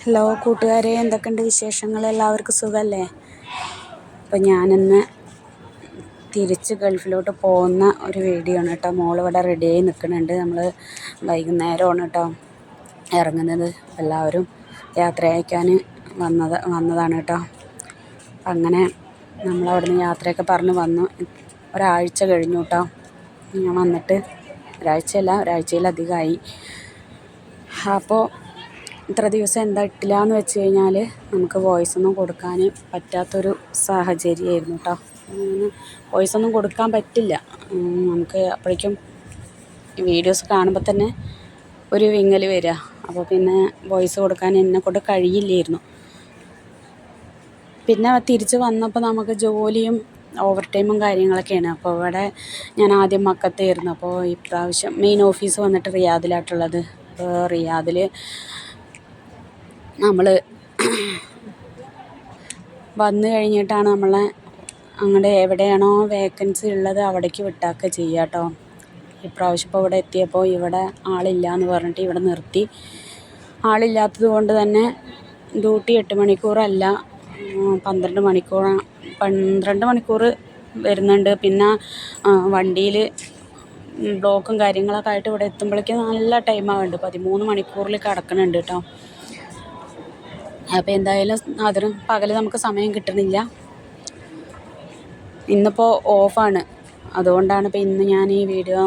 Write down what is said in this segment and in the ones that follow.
Hello കൂട്ടുകാരെ, എന്തൊക്കെയുണ്ട് വിശേഷങ്ങൾ? എല്ലാവർക്കും സുഖമല്ലേ? അപ്പോൾ ഞാനിന്ന് തിരിച്ച് ഗൾഫിലോട്ട് പോകുന്ന ഒരു വീഡിയോ ആണ് കേട്ടോ. മോളിവിടെ റെഡിയായി നിൽക്കുന്നുണ്ട്. നമ്മൾ വൈകുന്നേരമാണ് കേട്ടോ ഇറങ്ങുന്നത്. എല്ലാവരും യാത്ര അയക്കാൻ വന്നതാണ് കേട്ടോ. അങ്ങനെ നമ്മളവിടുന്ന് യാത്രയൊക്കെ പറഞ്ഞ് വന്നു. ഒരാഴ്ച കഴിഞ്ഞു കേട്ടോ ഞാൻ വന്നിട്ട്. ഒരാഴ്ചയിലധികമായി. അപ്പോൾ ഇത്ര ദിവസം എന്താ ഇട്ടില്ല എന്ന് വെച്ച് കഴിഞ്ഞാൽ നമുക്ക് വോയിസൊന്നും കൊടുക്കാൻ പറ്റാത്തൊരു സാഹചര്യമായിരുന്നു കേട്ടോ. വോയിസൊന്നും കൊടുക്കാൻ പറ്റില്ല. നമുക്ക് അപ്പോഴേക്കും വീഡിയോസ് കാണുമ്പോൾ തന്നെ ഒരു വിങ്ങൽ വരിക. അപ്പോൾ പിന്നെ വോയിസ് കൊടുക്കാൻ എന്നെക്കൊണ്ട് കഴിയില്ലായിരുന്നു. പിന്നെ തിരിച്ച് വന്നപ്പോൾ നമുക്ക് ജോലിയും ഓവർ ടൈമും കാര്യങ്ങളൊക്കെയാണ്. അപ്പോൾ ഇവിടെ ഞാൻ ആദ്യം മക്കത്തായിരുന്നു. അപ്പോൾ ഇപ്രാവശ്യം മെയിൻ ഓഫീസ് വന്നിട്ട് റിയാദിലായിട്ടുള്ളത്. അപ്പോൾ റിയാദിൽ നമ്മൾ വന്നു കഴിഞ്ഞിട്ടാണ് നമ്മളെ അങ്ങോട്ട് എവിടെയാണോ വേക്കൻസി ഉള്ളത് അവിടേക്ക് വിട്ടാക്കുക ചെയ്യുക കേട്ടോ. ഇപ്രാവശ്യം ഇപ്പോൾ ഇവിടെ എത്തിയപ്പോൾ ഇവിടെ ആളില്ല എന്ന് പറഞ്ഞിട്ട് ഇവിടെ നിർത്തി. ആളില്ലാത്തത് കൊണ്ട് തന്നെ ഡ്യൂട്ടി 8 മണിക്കൂറല്ല 12 മണിക്കൂർ വരുന്നുണ്ട്. പിന്നെ വണ്ടിയിൽ ബ്ലോക്കും കാര്യങ്ങളൊക്കെ ആയിട്ട് ഇവിടെ എത്തുമ്പോഴേക്കും നല്ല ടൈമാകുന്നുണ്ട്. 13 മണിക്കൂറിൽ കിടക്കുന്നുണ്ട് കേട്ടോ. അപ്പോൾ എന്തായാലും അതിന് പകൽ നമുക്ക് സമയം കിട്ടുന്നില്ല. ഇന്നിപ്പോൾ ഓഫാണ്. അതുകൊണ്ടാണ് ഇപ്പോൾ ഇന്ന് ഞാൻ ഈ വീഡിയോ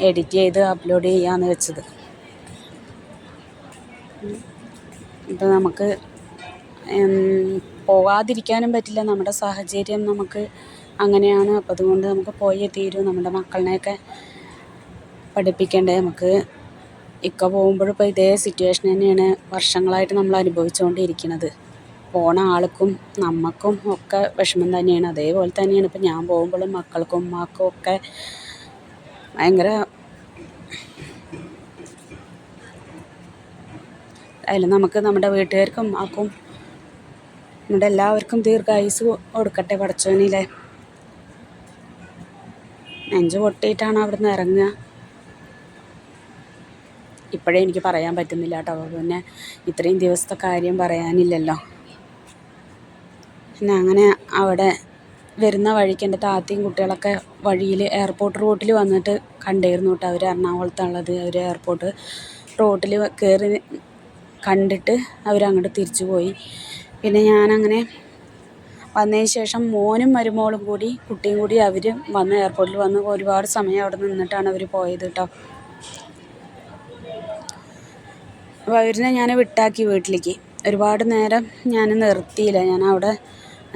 എഡിറ്റ് ചെയ്ത് അപ്ലോഡ് ചെയ്യാമെന്ന് വെച്ചത്. ഇപ്പോൾ നമുക്ക് പോകാതിരിക്കാനും പറ്റില്ല. നമ്മുടെ സാഹചര്യം നമുക്ക് അങ്ങനെയാണ്. അപ്പോൾ അതുകൊണ്ട് നമുക്ക് പോയേ തീരൂ. നമ്മുടെ മക്കളെയൊക്കെ പഠിപ്പിക്കണ്ടേ നമുക്ക്. ഇക്ക പോകുമ്പോഴും ഇപ്പോൾ ഇതേ സിറ്റുവേഷൻ തന്നെയാണ് വർഷങ്ങളായിട്ട് നമ്മൾ അനുഭവിച്ചുകൊണ്ടിരിക്കുന്നത്. പോണ ആൾക്കും നമുക്കും ഒക്കെ വിഷമം തന്നെയാണ്. അതേപോലെ തന്നെയാണ് ഇപ്പോൾ ഞാൻ പോകുമ്പോഴും മക്കൾക്കും ഉമ്മാക്കും ഒക്കെ ഭയങ്കര അതിൽ നമുക്ക് നമ്മുടെ വീട്ടുകാർക്കും ഉമ്മാക്കും നമ്മുടെ എല്ലാവർക്കും ദീർഘായുസ് കൊടുക്കട്ടെ പടച്ചോനിലെ. നെഞ്ച് പൊട്ടിയിട്ടാണ് അവിടുന്ന് ഇറങ്ങുക. ഇപ്പോഴേ എനിക്ക് പറയാൻ പറ്റുന്നില്ല കേട്ടോ. പിന്നെ ഇത്രയും ദിവസത്തെ കാര്യം പറയാനില്ലല്ലോ. പിന്നെ അങ്ങനെ അവിടെ വരുന്ന വഴിക്ക് എൻ്റെ താത്തയും കുട്ടികളൊക്കെ വഴിയിൽ എയർപോർട്ട് റോട്ടിൽ വന്നിട്ട് കണ്ടായിരുന്നു കേട്ടോ. അവർ എറണാകുളത്താണുള്ളത്. അവർ എയർപോർട്ട് റോട്ടിൽ കയറി കണ്ടിട്ട് അവരങ്ങോട്ട് തിരിച്ചു പോയി. പിന്നെ ഞാനങ്ങനെ വന്നതിന് ശേഷം മോനും മരുമോളും കൂടി കുട്ടിയും കൂടി അവർ വന്ന് എയർപോർട്ടിൽ വന്ന് ഒരുപാട് സമയം അവിടെ നിന്നിട്ടാണ് അവർ പോയത് കേട്ടോ. അപ്പോൾ അവരിനെ ഞാൻ വിട്ടാക്കി വീട്ടിലേക്ക്. ഒരുപാട് നേരം ഞാൻ നിർത്തിയില്ല. ഞാൻ അവിടെ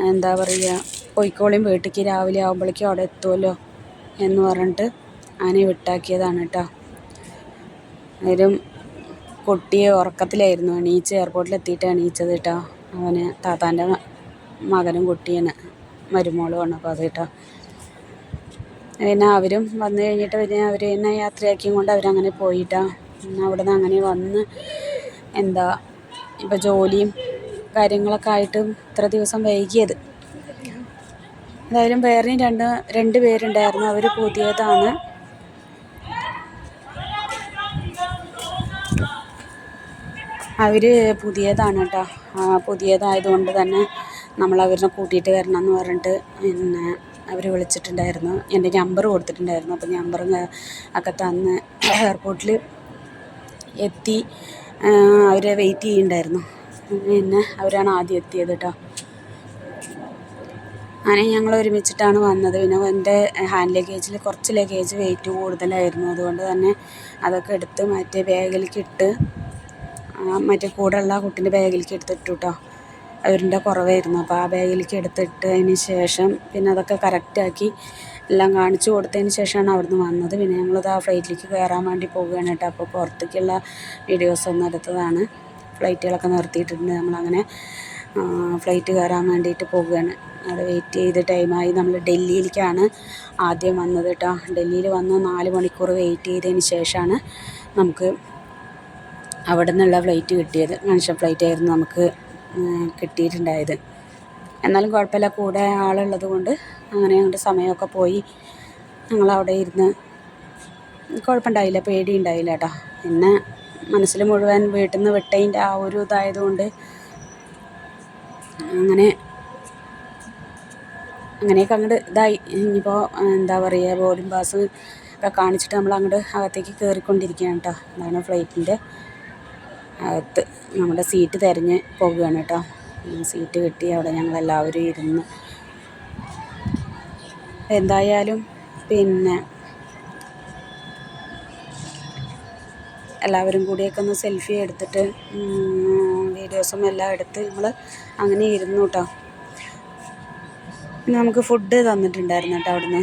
എന്താ പറയുക, പോയിക്കോളിയും വീട്ടിലേക്ക്, രാവിലെ ആകുമ്പോഴേക്കും അവിടെ എത്തുമല്ലോ എന്ന് പറഞ്ഞിട്ട് ആനെ വിട്ടാക്കിയതാണ് കേട്ടോ. അവരും കുട്ടിയെ ഉറക്കത്തിലായിരുന്നു. എയർപോർട്ടിലെത്തിയിട്ട് എണീച്ചത് കേട്ടോ. അവന് താത്താൻ്റെ മകനും കുട്ടിയാണ്, മരുമോളുമാണ്. അപ്പോൾ അത് കേട്ടോ. പിന്നെ അവരും വന്നു കഴിഞ്ഞിട്ട് പിന്നെ അവർ എന്നെ യാത്രയാക്കിയും കൊണ്ട് അവരങ്ങനെ പോയിട്ടാ. പിന്നെ അവിടെ നിന്ന് അങ്ങനെ വന്ന് ഇപ്പോൾ ജോലിയും കാര്യങ്ങളൊക്കെ ആയിട്ട് ഇത്ര ദിവസം വൈകിയത്. എന്തായാലും വേറെയും രണ്ട് പേരുണ്ടായിരുന്നു. അവർ പുതിയതാണ്. പുതിയതാണ് കേട്ടോ. പുതിയതായതുകൊണ്ട് തന്നെ നമ്മളവരെ കൂട്ടിയിട്ട് വരണം എന്ന് പറഞ്ഞിട്ട് പിന്നെ അവർ വിളിച്ചിട്ടുണ്ടായിരുന്നു. എൻ്റെ നമ്പർ കൊടുത്തിട്ടുണ്ടായിരുന്നു. അപ്പോൾ നമ്പറും ഒക്കെ തന്ന് എയർപോർട്ടിൽ എത്തി. അവരെ വെയിറ്റ് ചെയ്യുന്നുണ്ടായിരുന്നു. പിന്നെ അവരാണ് ആദ്യം എത്തിയത് കേട്ടോ. അങ്ങനെ ഞങ്ങൾ ഒരുമിച്ചിട്ടാണ് വന്നത്. പിന്നെ എൻ്റെ ഹാൻഡ് ലഗേജിൽ കുറച്ച് ലഗേജ് വെയിറ്റ് കൂടുതലായിരുന്നു. അതുകൊണ്ട് തന്നെ അതൊക്കെ എടുത്ത് മറ്റേ ബാഗിലേക്ക് ഇട്ട്, മറ്റേ കൂടെയുള്ള കുട്ടീൻ്റെ ബാഗിലേക്ക് എടുത്തിട്ടു കേട്ടോ. അവരുടെ കുറവായിരുന്നു. അപ്പോൾ ആ ബാഗിലേക്ക് എടുത്തിട്ടതിന് ശേഷം പിന്നെ അതൊക്കെ കറക്റ്റാക്കി എല്ലാം കാണിച്ചു കൊടുത്തതിന് ശേഷമാണ് അവിടുന്ന് വന്നത്. പിന്നെ ഞങ്ങളത് ആ ഫ്ലൈറ്റിലേക്ക് കയറാൻ വേണ്ടി പോവുകയാണ് കേട്ടോ. അപ്പോൾ പുറത്തേക്കുള്ള വീഡിയോസൊന്നും എടുത്തതാണ്. ഫ്ലൈറ്റുകളൊക്കെ നിർത്തിയിട്ടുണ്ട്. നമ്മളങ്ങനെ ഫ്ലൈറ്റ് കയറാൻ വേണ്ടിയിട്ട് പോവുകയാണ്. അവിടെ വെയിറ്റ് ചെയ്ത് ടൈമായി. നമ്മൾ ഡൽഹിയിലേക്കാണ് ആദ്യം വന്നത് കേട്ടോ. ഡൽഹിയിൽ വന്ന് 4 മണിക്കൂർ വെയിറ്റ് ചെയ്തതിന് ശേഷമാണ് നമുക്ക് അവിടെ നിന്നുള്ള ഫ്ലൈറ്റ് കിട്ടിയത്. കണക്ഷൻ ഫ്ലൈറ്റ് ആയിരുന്നു നമുക്ക് കിട്ടിയിട്ടുണ്ടായത്. എന്നാലും കുഴപ്പമില്ല, കൂടെ ആളുള്ളത് കൊണ്ട് അങ്ങനെ ഞങ്ങളുടെ സമയമൊക്കെ പോയി. ഞങ്ങളവിടെ ഇരുന്ന് കുഴപ്പമുണ്ടായില്ല, പേടി ഉണ്ടായില്ല കേട്ടോ. പിന്നെ മനസ്സിൽ മുഴുവൻ വീട്ടിൽ നിന്ന് വിട്ടതിൻ്റെ ആ ഒരു ഇതായതുകൊണ്ട് അങ്ങനെയൊക്കെ അങ്ങോട്ട് ഇതായി. ഇനിയിപ്പോൾ എന്താ പറയുക, ബോർഡിംഗ് പാസ് ഒക്കെ കാണിച്ചിട്ട് നമ്മൾ അങ്ങോട്ട് അകത്തേക്ക് കയറിക്കൊണ്ടിരിക്കുകയാണ് കേട്ടോ. അതാണ് ഫ്ലൈറ്റിൻ്റെ അകത്ത് നമ്മുടെ സീറ്റ് തിരഞ്ഞ് പോകുകയാണ് കേട്ടോ. സീറ്റ് കിട്ടി അവിടെ ഞങ്ങളെല്ലാവരും ഇരുന്ന്. എന്തായാലും പിന്നെ എല്ലാവരും കൂടിയൊക്കെ ഒന്ന് സെൽഫി എടുത്തിട്ട് വീഡിയോസും എല്ലാം എടുത്ത് നമ്മൾ അങ്ങനെ ഇരുന്നു കേട്ടോ. പിന്നെ നമുക്ക് ഫുഡ് തന്നിട്ടുണ്ടായിരുന്നു കേട്ടോ അവിടുന്ന്.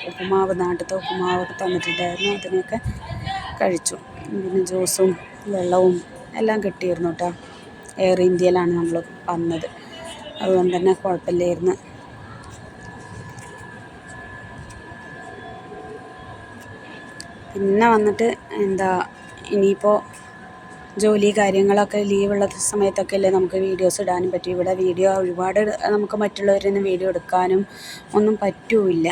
ഉപ്പുമാവ്, നാട്ടിലത്തെ ഉപ്പുമാവൊക്കെ തന്നിട്ടുണ്ടായിരുന്നു. അതിനൊക്കെ കഴിച്ചു. പിന്നെ ജ്യൂസും വെള്ളവും എല്ലാം കിട്ടിയിരുന്നു കേട്ടോ. എയർ ഇന്ത്യയിലാണ് നമ്മൾ വന്നത്, അതുകൊണ്ട് തന്നെ കുഴപ്പമില്ലായിരുന്നു. പിന്നെ വന്നിട്ട് ഇനിയിപ്പോൾ ജോലി കാര്യങ്ങളൊക്കെ ലീവുള്ള സമയത്തൊക്കെ അല്ലേ നമുക്ക് വീഡിയോസ് ഇടാനും പറ്റും. ഇവിടെ വീഡിയോ ഒരുപാട് നമുക്ക് മറ്റുള്ളവരിൽ നിന്ന് വീഡിയോ എടുക്കാനും ഒന്നും പറ്റില്ല.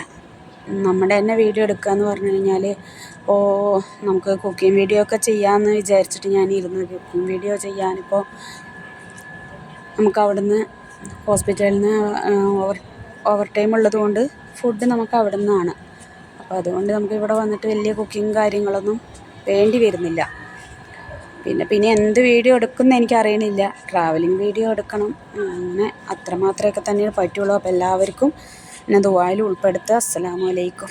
നമ്മുടെ തന്നെ വീഡിയോ എടുക്കുക എന്ന് പറഞ്ഞു കഴിഞ്ഞാൽ ഇപ്പോൾ നമുക്ക് കുക്കിംഗ് വീഡിയോ ഒക്കെ ചെയ്യാമെന്ന് വിചാരിച്ചിട്ട് ഞാനിരുന്നു. കുക്കിംഗ് വീഡിയോ ചെയ്യാനിപ്പോൾ നമുക്ക് അവിടുന്ന് ഹോസ്പിറ്റലിൽ നിന്ന് ഓവർ ടൈം ഉള്ളത് കൊണ്ട് ഫുഡ് നമുക്ക് അവിടെ നിന്നാണ്. അപ്പോൾ അതുകൊണ്ട് നമുക്ക് ഇവിടെ വന്നിട്ട് വലിയ കുക്കിംഗ് കാര്യങ്ങളൊന്നും വേണ്ടി വരുന്നില്ല. പിന്നെ എന്ത് വീഡിയോ എടുക്കുമെന്ന് എനിക്കറിയണില്ല. ട്രാവലിംഗ് വീഡിയോ എടുക്കണം, അങ്ങനെ അത്രമാത്രമൊക്കെ തന്നെ പറ്റുള്ളൂ. അപ്പോൾ എല്ലാവർക്കും എന്നെ ദുആയിൽ ഉൾപ്പെടുത്തുക. അസ്സലാമു അലൈക്കും.